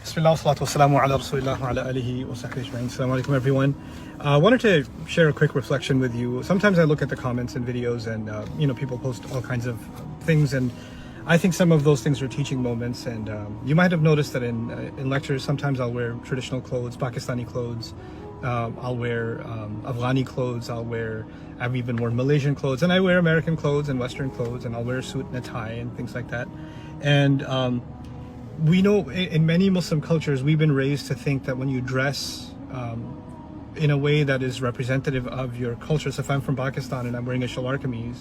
Bismillah, salatu wassalamu ala rasulillah wa ala alihi wa sahbihi ajma'in. Assalamu alaikum everyone. I wanted to share a quick reflection with you. Sometimes I look at the comments and videos and people post all kinds of things, and I think some of those things are teaching moments. And you might have noticed that in lectures sometimes I'll wear traditional clothes, Pakistani clothes, I'll wear Afghani clothes, I've even worn Malaysian clothes, and I wear American clothes and Western clothes, and I'll wear a suit and a tie and things like that. And we know in many Muslim cultures we've been raised to think that when you dress in a way that is representative of your culture, so if I'm from Pakistan and I'm wearing a shalwar kameez,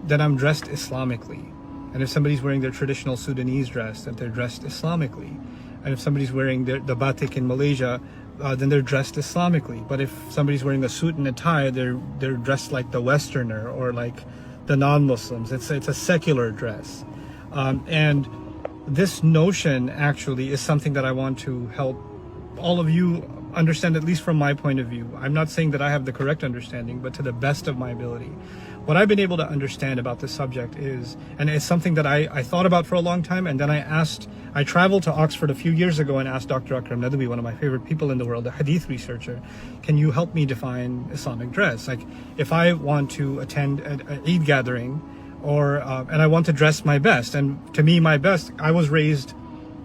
then I'm dressed Islamically. And if somebody's wearing their traditional Sudanese dress, then they're dressed Islamically. And if somebody's wearing the batik in Malaysia, then they're dressed Islamically. But if somebody's wearing a suit and a tie, they're dressed like the Westerner or like the non-Muslims. It's a secular dress. And this notion actually is something that I want to help all of you understand, at least from my point of view. I'm not saying that I have the correct understanding, but to the best of my ability. What I've been able to understand about this subject is, and it's something that I thought about for a long time, and then I traveled to Oxford a few years ago and asked Dr. Akram Nadwi, one of my favorite people in the world, a hadith researcher, can you help me define Islamic dress? Like, if I want to attend an Eid gathering, and I want to dress my best, and to me, my best, I was raised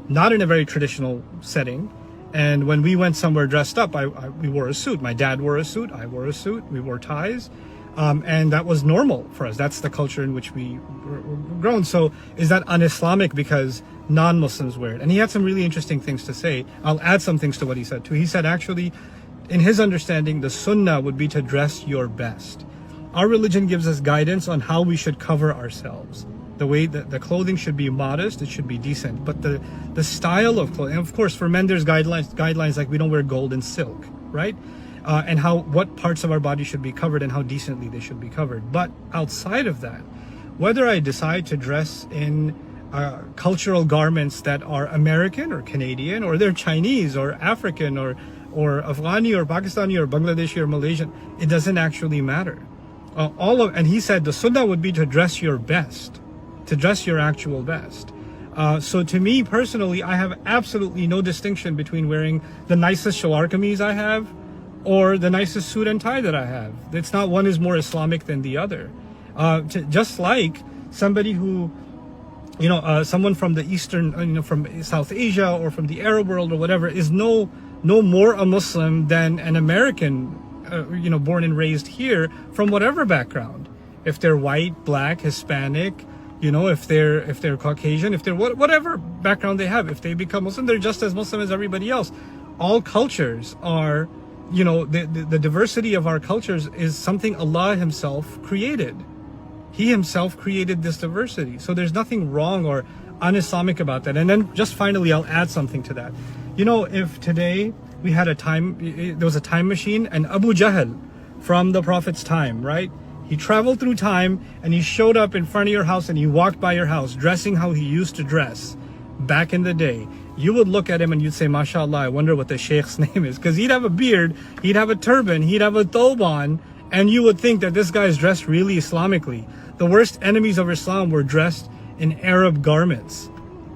not in a very traditional setting, and when we went somewhere dressed up, we wore a suit. My dad wore a suit, I wore a suit, we wore ties, and that was normal for us. That's the culture in which we were grown. So is that un-Islamic because non-Muslims wear it? And he had some really interesting things to say. I'll add some things to what he said too. He said actually, in his understanding, the sunnah would be to dress your best. Our religion gives us guidance on how we should cover ourselves. The way that the clothing should be modest, it should be decent. But the style of clothing, and of course for men there's guidelines like we don't wear gold and silk, right? And what parts of our body should be covered and how decently they should be covered. But outside of that, whether I decide to dress in cultural garments that are American or Canadian, or they're Chinese or African or Afghani or Pakistani or Bangladeshi or Malaysian, it doesn't actually matter. And he said the sunnah would be to dress your best, to dress your actual best. So to me personally, I have absolutely no distinction between wearing the nicest shalwar kameez I have or the nicest suit and tie that I have. It's not one is more Islamic than the other. Just like somebody who, someone from the Eastern, from South Asia or from the Arab world or whatever is no more a Muslim than an American born and raised here from whatever background. If they're white, black, Hispanic, if they're Caucasian, if they're whatever background they have, if they become Muslim, they're just as Muslim as everybody else. All cultures are, the diversity of our cultures is something Allah Himself created. He Himself created this diversity. So there's nothing wrong or un-Islamic about that. And then just finally, I'll add something to that. If today we had there was a time machine, and Abu Jahl from the Prophet's time, right? He traveled through time and he showed up in front of your house and he walked by your house dressing how he used to dress back in the day. You would look at him and you'd say, MashaAllah, I wonder what the Sheikh's name is. Because he'd have a beard, he'd have a turban, he'd have a thobe on, and you would think that this guy's dressed really Islamically. The worst enemies of Islam were dressed in Arab garments,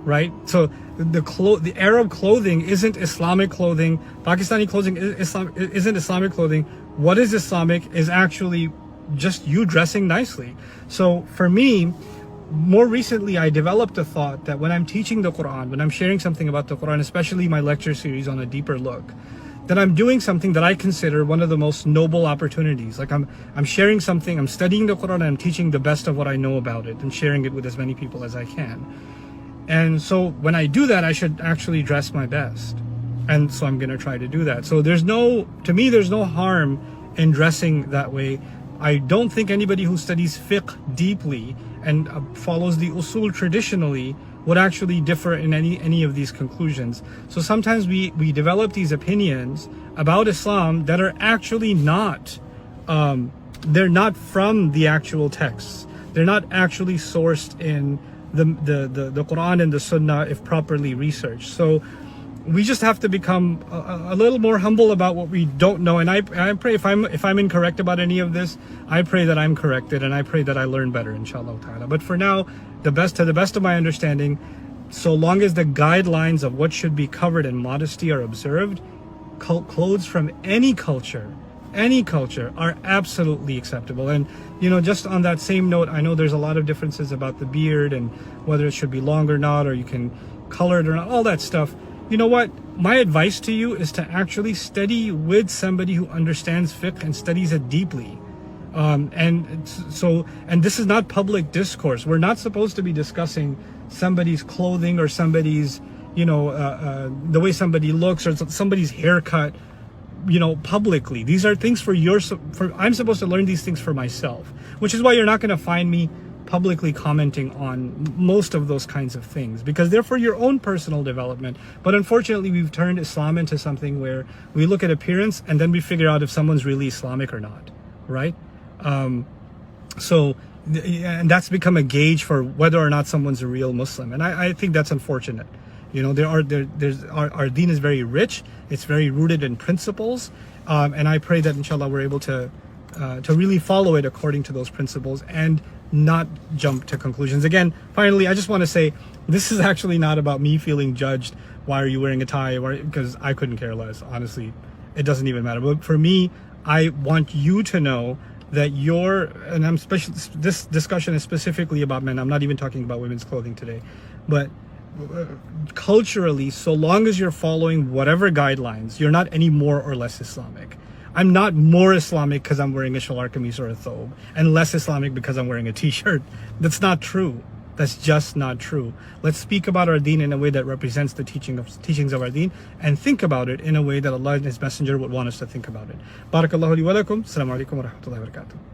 right? So the Arab clothing isn't Islamic clothing. Pakistani clothing isn't Islamic clothing. What is Islamic is actually just you dressing nicely. So for me, more recently, I developed a thought that when I'm teaching the Quran, when I'm sharing something about the Quran, especially my lecture series on a deeper look, that I'm doing something that I consider one of the most noble opportunities. Like I'm sharing something, I'm studying the Quran, and I'm teaching the best of what I know about it and sharing it with as many people as I can. And so when I do that, I should actually dress my best. And so I'm going to try to do that. So to me, there's no harm in dressing that way. I don't think anybody who studies fiqh deeply and follows the usul traditionally would actually differ in any of these conclusions. So sometimes we develop these opinions about Islam that are actually not, they're not from the actual texts. They're not actually sourced in the Quran and the Sunnah if properly researched. So we just have to become a little more humble about what we don't know. And I pray if I'm incorrect about any of this, I pray that I'm corrected, and I pray that I learn better, inshallah ta'ala. But for now, to the best of my understanding, so long as the guidelines of what should be covered and modesty are observed, clothes from any culture are absolutely acceptable. And just on that same note, I know there's a lot of differences about the beard and whether it should be long or not, or you can color it or not, all that stuff. You know what? My advice to you is to actually study with somebody who understands fiqh and studies it deeply. And this is not public discourse. We're not supposed to be discussing somebody's clothing or somebody's, the way somebody looks or somebody's haircut, publicly. These are things I'm supposed to learn these things for myself, which is why you're not going to find me publicly commenting on most of those kinds of things, because they're for your own personal development. But unfortunately, we've turned Islam into something where we look at appearance and then we figure out if someone's really Islamic or not, right? And that's become a gauge for whether or not someone's a real Muslim, and I think that's unfortunate. Our deen is very rich. It's very rooted in principles, and I pray that inshallah we're able to really follow it according to those principles and not jump to conclusions. Again, finally, I just want to say this is actually not about me feeling judged. Why are you wearing a tie? Because I couldn't care less. Honestly, it doesn't even matter. But for me, I want you to know that this discussion is specifically about men. I'm not even talking about women's clothing today, but culturally, so long as you're following whatever guidelines, you're not any more or less Islamic. I'm not more Islamic because I'm wearing a shalwar kameez or a thobe, and less Islamic because I'm wearing a t-shirt. That's not true. That's just not true. Let's speak about our deen in a way that represents the teachings of our deen, and think about it in a way that Allah and His Messenger would want us to think about it. Barakallahu li wa lakum. Assalamu alaikum wa rahmatullahi wa barakatuh.